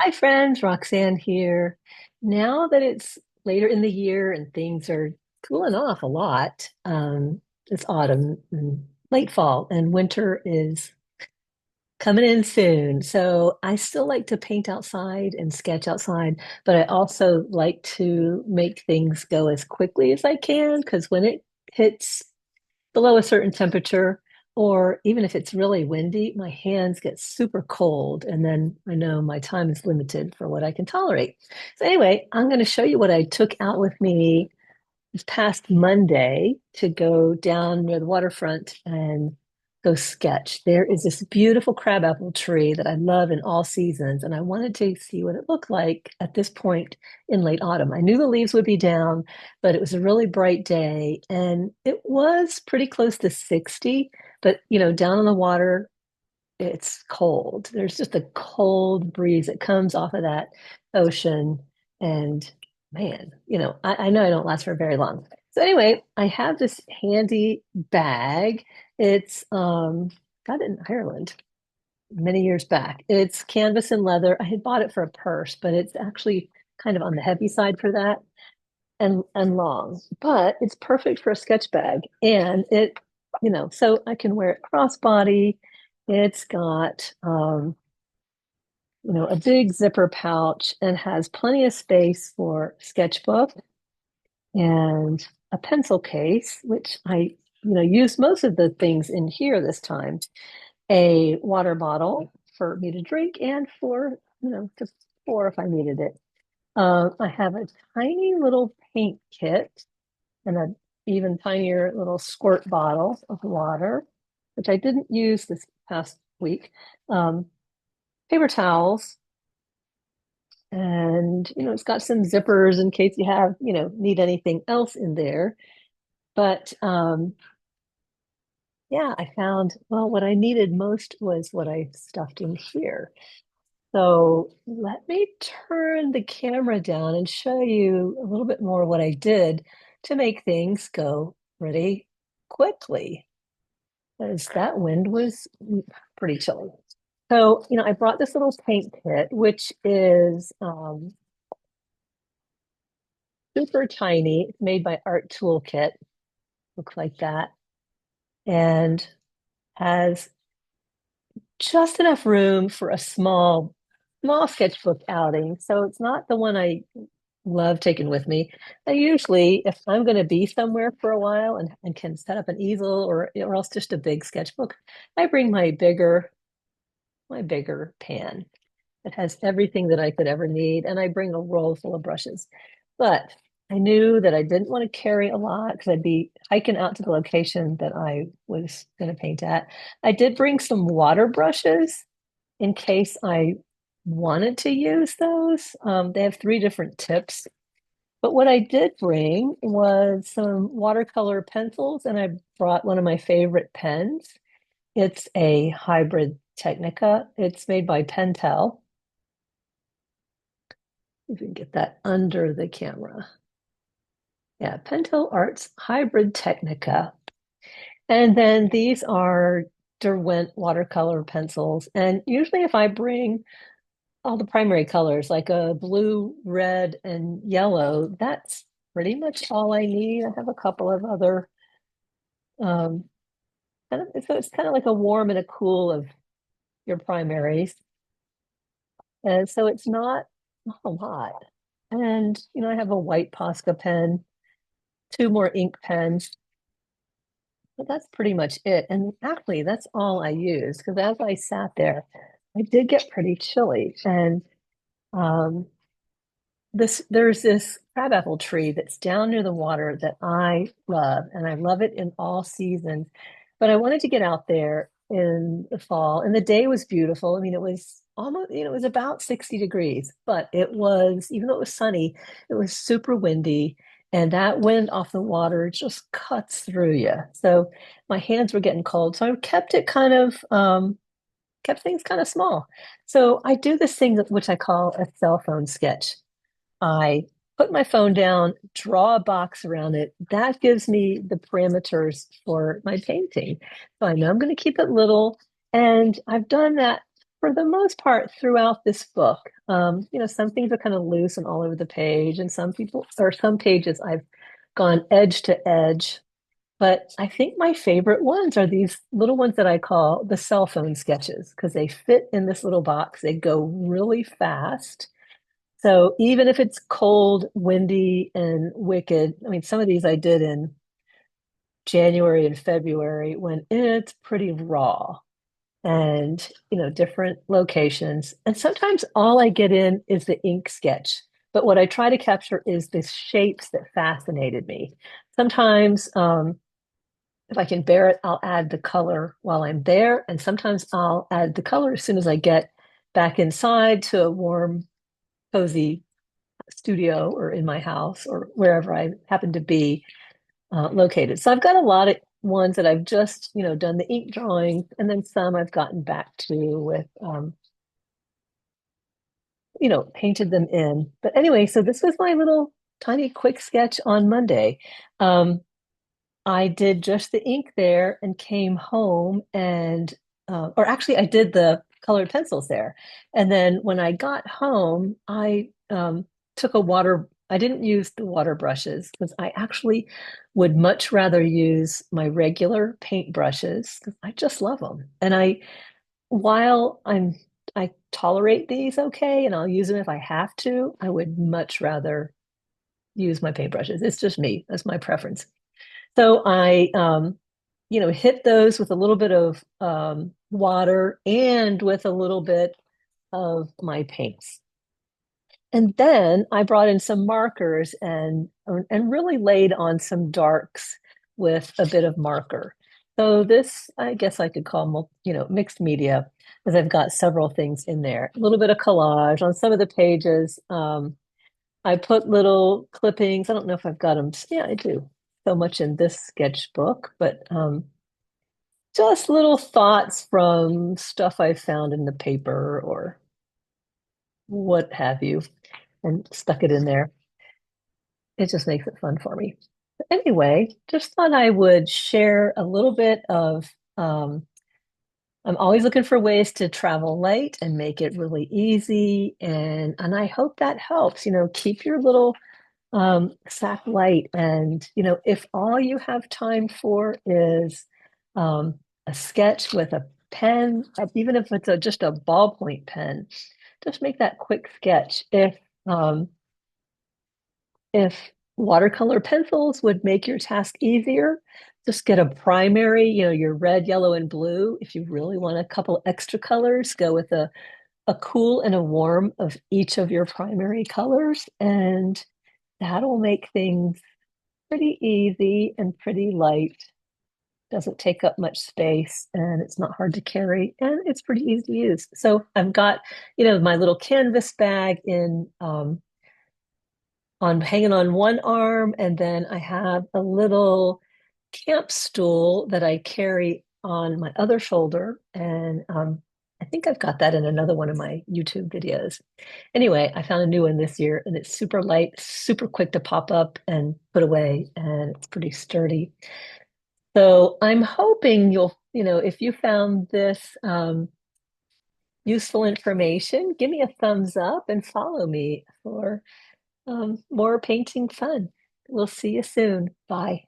Hi, friends. Roxanne here. Now that it's later in the year and things are cooling off a lot, it's autumn and late fall, and winter is coming in soon. So I still like to paint outside and sketch outside, but I also like to make things go as quickly as I can because when it hits below a certain temperature, or even if it's really windy, my hands get super cold. And then I know my time is limited for what I can tolerate. So, anyway, I'm going to show you what I took out with me this past Monday to go down near the waterfront and go sketch. There is this beautiful crabapple tree that I love in all seasons, and I wanted to see what it looked like at this point in late autumn. I knew the leaves would be down, but it was a really bright day, and it was pretty close to 60, but down on the water, it's cold. There's just a cold breeze that comes off of that ocean. And man, I know I don't last for very long. So anyway, I have this handy bag. It's got it in Ireland many years back. It's canvas and leather. I had bought it for a purse, but it's actually kind of on the heavy side for that and long. But it's perfect for a sketch bag. And so I can wear it crossbody. It's got a big zipper pouch and has plenty of space for sketchbook and a pencil case, which I, use most of the things in here this time. A water bottle for me to drink and for, just pour if I needed it. I have a tiny little paint kit and an even tinier little squirt bottle of water, which I didn't use this past week. Um, Paper towels, and it's got some zippers in case you have need anything else in there. But yeah, I found, well, what I needed most was what I stuffed in here. So let me turn the camera down and show you a little bit more what I did to make things go pretty quickly, because that wind was pretty chilly. So, I brought this little paint kit, which is super tiny. It's made by Art Toolkit, looks like that, and has just enough room for a small sketchbook outing. So it's not the one I love taking with me. I usually, if I'm going to be somewhere for a while and can set up an easel or else just a big sketchbook, I bring my bigger pan. It has everything that I could ever need, and I bring a roll full of brushes. But I knew that I didn't want to carry a lot because I'd be hiking out to the location that I was going to paint at. I did bring some water brushes in case I wanted to use those. They have three different tips. But what I did bring was some watercolor pencils, and I brought one of my favorite pens. It's a hybrid Technica. It's made by Pentel. If we can get that under the camera. Yeah, Pentel Arts Hybrid Technica. And then these are Derwent watercolor pencils. And usually if I bring all the primary colors, like a blue, red, and yellow, that's pretty much all I need. I have a couple of other, um, so it's kind of like a warm and a cool of your primaries. And so it's not a lot. And, I have a white Posca pen, two more ink pens, but that's pretty much it. And actually, that's all I use because as I sat there, I did get pretty chilly. And um, there's this crabapple tree that's down near the water that I love, and I love it in all seasons. But I wanted to get out there in the fall, and the day was beautiful. I mean, it was almost, it was about 60 degrees, but it was, even though it was sunny, it was super windy, and that wind off the water just cuts through you. So my hands were getting cold, so I kept things kind of small. So I do this thing which I call a cell phone sketch. I put my phone down, draw a box around it. That gives me the parameters for my painting. So I know I'm going to keep it little. And I've done that for the most part throughout this book. Some things are kind of loose and all over the page, and some pages I've gone edge to edge. But I think my favorite ones are these little ones that I call the cell phone sketches because they fit in this little box. They go really fast. So even if it's cold, windy, and wicked, I mean, some of these I did in January and February when it's pretty raw and, different locations. And sometimes all I get in is the ink sketch. But what I try to capture is the shapes that fascinated me. Sometimes, if I can bear it, I'll add the color while I'm there. And sometimes I'll add the color as soon as I get back inside to a warm, cozy studio or in my house or wherever I happen to be located. So I've got a lot of ones that I've just, done the ink drawing, and then some I've gotten back to with, painted them in. But anyway, so this was my little tiny quick sketch on Monday. Um, I did just the ink there and came home or actually, I did the colored pencils there. And then when I got home, I took I didn't use the water brushes because I actually would much rather use my regular paint brushes because I just love them. And while I tolerate these okay, and I'll use them if I have to, I would much rather use my paintbrushes. It's just me. That's my preference. So I hit those with a little bit of water and with a little bit of my paints. And then I brought in some markers and really laid on some darks with a bit of marker. So this, I guess I could call, mixed media, because I've got several things in there. A little bit of collage on some of the pages. I put little clippings. I don't know if I've got them. Yeah, I do. So much in this sketchbook, but just little thoughts from stuff I found in the paper or what have you, and stuck it in there. It just makes it fun for me. Anyway, just thought I would share a little bit of I'm always looking for ways to travel light and make it really easy. And I hope that helps. Keep your little sack light. And, if all you have time for is a sketch with a pen, even if it's just a ballpoint pen, just make that quick sketch. If watercolor pencils would make your task easier, just get a primary, your red, yellow, and blue. If you really want a couple extra colors, go with a cool and a warm of each of your primary colors, and that'll make things pretty easy and pretty light. Doesn't take up much space and it's not hard to carry and it's pretty easy to use. So I've got, my little canvas bag in on hanging on one arm, and then I have a little camp stool that I carry on my other shoulder. And I think I've got that in another one of my YouTube videos. Anyway, I found a new one this year and it's super light, super quick to pop up and put away, and it's pretty sturdy. So I'm hoping if you found this useful information, give me a thumbs up and follow me for more painting fun. We'll see you soon. Bye.